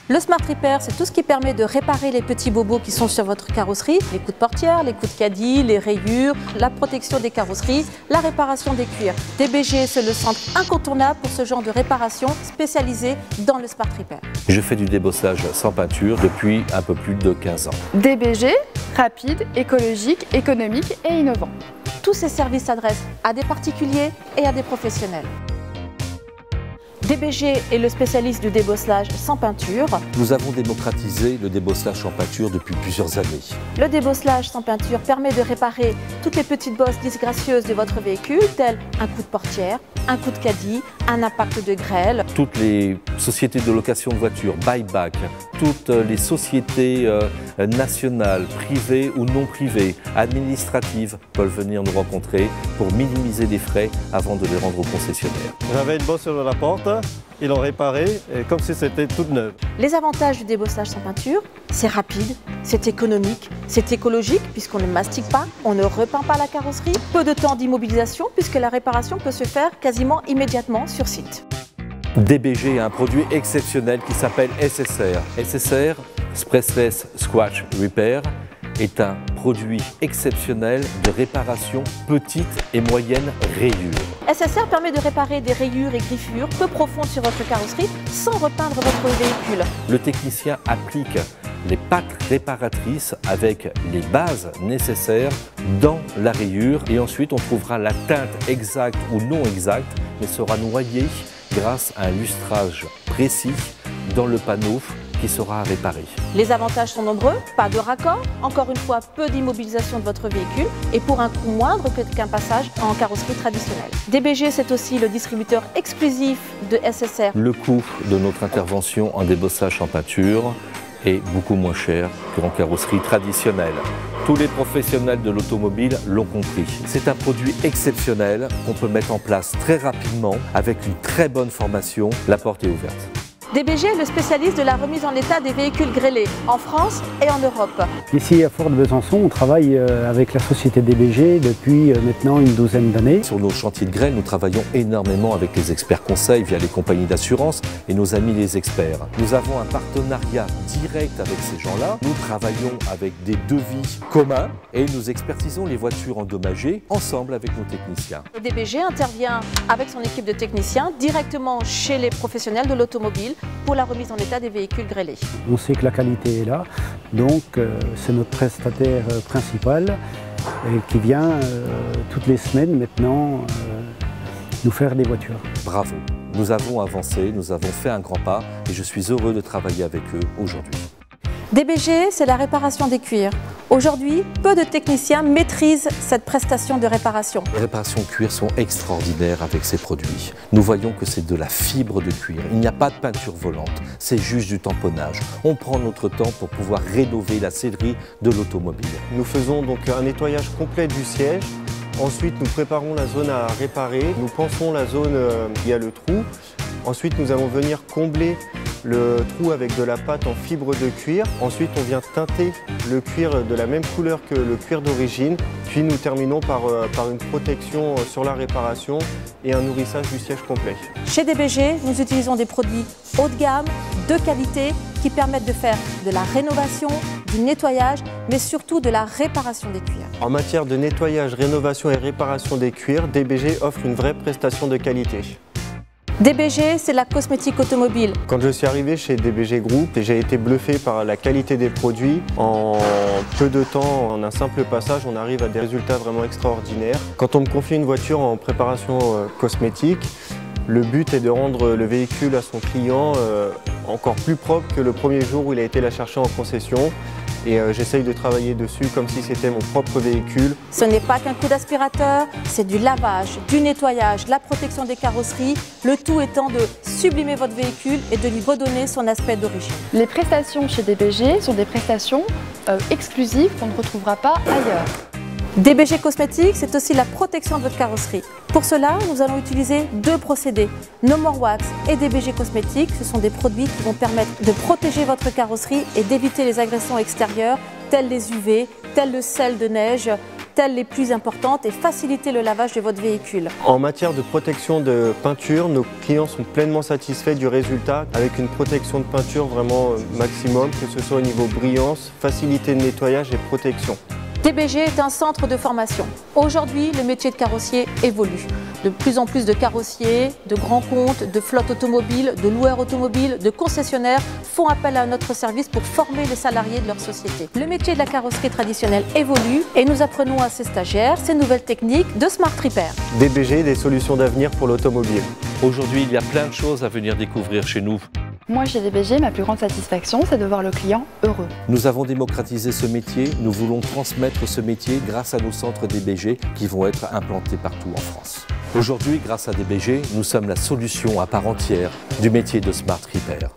Le Smart Repair, c'est tout ce qui permet de réparer les petits bobos qui sont sur votre carrosserie, les coups de portière, les coups de caddie, les rayures, la protection des carrosseries, la réparation des cuirs. DBG, c'est le centre incontournable pour ce genre de réparation spécialisé dans le Smart Repair. Je fais du débossage sans peinture depuis un peu plus de 15 ans. DBG, rapide, écologique, économique et innovant. Tous ces services s'adressent à des particuliers et à des professionnels. DBG est le spécialiste du débosselage sans peinture. Nous avons démocratisé le débosselage sans peinture depuis plusieurs années. Le débosselage sans peinture permet de réparer toutes les petites bosses disgracieuses de votre véhicule, telles un coup de portière, un coup de caddie, un impact de grêle. Toutes les sociétés de location de voitures, buyback, toutes les sociétés nationales, privées ou non privées, administratives, peuvent venir nous rencontrer pour minimiser les frais avant de les rendre au concessionnaire. J'avais une bosse sur la porte, ils l'ont réparée comme si c'était toute neuve. Les avantages du débosselage sans peinture, c'est rapide, c'est économique, c'est écologique puisqu'on ne mastique pas, on ne repeint pas la carrosserie, peu de temps d'immobilisation puisque la réparation peut se faire quasiment immédiatement sur site. DBG a un produit exceptionnel qui s'appelle SSR. SSR, Spraceless Scratch Repair, est un produit exceptionnel de réparation petite et moyenne rayures. SSR permet de réparer des rayures et griffures peu profondes sur votre carrosserie sans repeindre votre véhicule. Le technicien applique les pattes réparatrices avec les bases nécessaires dans la rayure et ensuite on trouvera la teinte exacte ou non exacte mais sera noyée grâce à un lustrage précis dans le panneau qui sera réparé. Les avantages sont nombreux, pas de raccord, encore une fois peu d'immobilisation de votre véhicule et pour un coût moindre qu'un passage en carrosserie traditionnelle. DBG, c'est aussi le distributeur exclusif de SSR. Le coût de notre intervention en débossage en peinture est beaucoup moins cher qu'en carrosserie traditionnelle. Tous les professionnels de l'automobile l'ont compris. C'est un produit exceptionnel qu'on peut mettre en place très rapidement avec une très bonne formation. La porte est ouverte. DBG est le spécialiste de la remise en état des véhicules grêlés en France et en Europe. Ici à Fort de Besançon, on travaille avec la société DBG depuis maintenant une douzaine d'années. Sur nos chantiers de grêle, nous travaillons énormément avec les experts conseils via les compagnies d'assurance et nos amis les experts. Nous avons un partenariat direct avec ces gens-là. Nous travaillons avec des devis communs et nous expertisons les voitures endommagées ensemble avec nos techniciens. DBG intervient avec son équipe de techniciens directement chez les professionnels de l'automobile pour la remise en état des véhicules grêlés. On sait que la qualité est là, donc c'est notre prestataire principal qui vient toutes les semaines maintenant nous faire des voitures. Bravo, nous avons avancé, nous avons fait un grand pas et je suis heureux de travailler avec eux aujourd'hui. DBG, c'est la réparation des cuirs. Aujourd'hui, peu de techniciens maîtrisent cette prestation de réparation. Les réparations cuir sont extraordinaires avec ces produits. Nous voyons que c'est de la fibre de cuir. Il n'y a pas de peinture volante, c'est juste du tamponnage. On prend notre temps pour pouvoir rénover la sellerie de l'automobile. Nous faisons donc un nettoyage complet du siège. Ensuite, nous préparons la zone à réparer. Nous pensons la zone où il y a le trou. Ensuite, nous allons venir combler le trou avec de la pâte en fibre de cuir. Ensuite, on vient teinter le cuir de la même couleur que le cuir d'origine. Puis nous terminons par une protection sur la réparation et un nourrissage du siège complet. Chez DBG, nous utilisons des produits haut de gamme, de qualité, qui permettent de faire de la rénovation, du nettoyage, mais surtout de la réparation des cuirs. En matière de nettoyage, rénovation et réparation des cuirs, DBG offre une vraie prestation de qualité. DBG, c'est la cosmétique automobile. Quand je suis arrivé chez DBG Group, j'ai été bluffé par la qualité des produits. En peu de temps, en un simple passage, on arrive à des résultats vraiment extraordinaires. Quand on me confie une voiture en préparation cosmétique, le but est de rendre le véhicule à son client encore plus propre que le premier jour où il a été la chercher en concession. Et j'essaye de travailler dessus comme si c'était mon propre véhicule. Ce n'est pas qu'un coup d'aspirateur, c'est du lavage, du nettoyage, la protection des carrosseries, le tout étant de sublimer votre véhicule et de lui redonner son aspect d'origine. Les prestations chez DBG sont des prestations exclusives qu'on ne retrouvera pas ailleurs. DBG Cosmétiques, c'est aussi la protection de votre carrosserie. Pour cela, nous allons utiliser deux procédés, No More Wax et DBG Cosmétiques. Ce sont des produits qui vont permettre de protéger votre carrosserie et d'éviter les agressions extérieures, telles les UV, telles le sel de neige telles les plus importantes et faciliter le lavage de votre véhicule. En matière de protection de peinture, nos clients sont pleinement satisfaits du résultat avec une protection de peinture vraiment maximum, que ce soit au niveau brillance, facilité de nettoyage et protection. DBG est un centre de formation. Aujourd'hui, le métier de carrossier évolue. De plus en plus de carrossiers, de grands comptes, de flottes automobiles, de loueurs automobiles, de concessionnaires font appel à notre service pour former les salariés de leur société. Le métier de la carrosserie traditionnelle évolue et nous apprenons à ces stagiaires ces nouvelles techniques de Smart Repair. DBG, des solutions d'avenir pour l'automobile. Aujourd'hui, il y a plein de choses à venir découvrir chez nous. Moi, chez DBG, ma plus grande satisfaction, c'est de voir le client heureux. Nous avons démocratisé ce métier, nous voulons transmettre ce métier grâce à nos centres DBG qui vont être implantés partout en France. Aujourd'hui, grâce à DBG, nous sommes la solution à part entière du métier de Smart Repair.